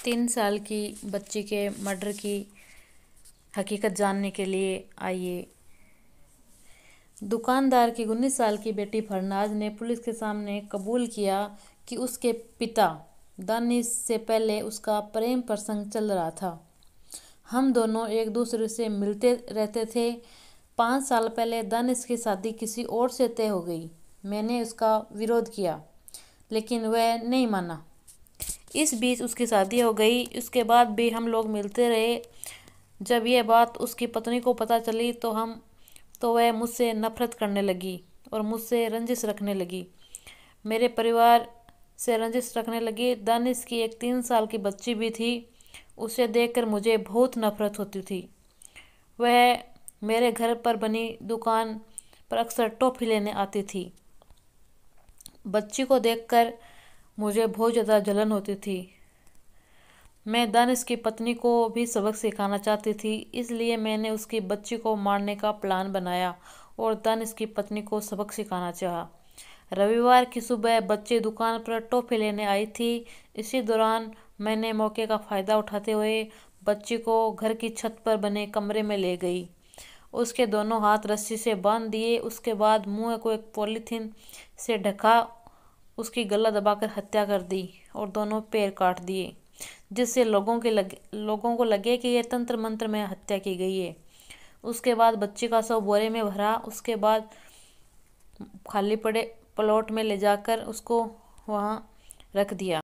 3 साल की बच्ची के मर्डर की हकीकत जानने के लिए आइए। दुकानदार की 19 साल की बेटी फरनाज ने पुलिस के सामने कबूल किया कि उसके पिता दानिश से पहले उसका प्रेम प्रसंग चल रहा था। हम दोनों एक दूसरे से मिलते रहते थे। 5 साल पहले दानिश की शादी किसी और से तय हो गई। मैंने उसका विरोध किया, लेकिन वह नहीं माना। इस बीच उसकी शादी हो गई। उसके बाद भी हम लोग मिलते रहे। जब यह बात उसकी पत्नी को पता चली तो वह मुझसे नफरत करने लगी और मुझसे रंजिश रखने लगी। मेरे परिवार से रंजिश रखने लगी। दानिश की एक 3 साल की बच्ची भी थी। उसे देखकर मुझे बहुत नफरत होती थी। वह मेरे घर पर बनी दुकान पर अक्सर टॉफ़ी लेने आती थी। बच्ची को देखकर मुझे बहुत ज़्यादा जलन होती थी। मैं दानिश की पत्नी को भी सबक सिखाना चाहती थी, इसलिए मैंने उसकी बच्ची को मारने का प्लान बनाया और दानिश की पत्नी को सबक सिखाना चाहा। रविवार की सुबह बच्ची दुकान पर टॉफ़ी लेने आई थी। इसी दौरान मैंने मौके का फ़ायदा उठाते हुए बच्ची को घर की छत पर बने कमरे में ले गई। उसके दोनों हाथ रस्सी से बांध दिए। उसके बाद मुंह को एक पॉलीथीन से ढका, उसकी गला दबाकर हत्या कर दी और दोनों पैर काट दिए, जिससे लोगों को लगे कि यह तंत्र मंत्र में हत्या की गई है। उसके बाद बच्ची का शव बोरे में भरा। उसके बाद खाली पड़े प्लॉट में ले जाकर उसको वहां रख दिया।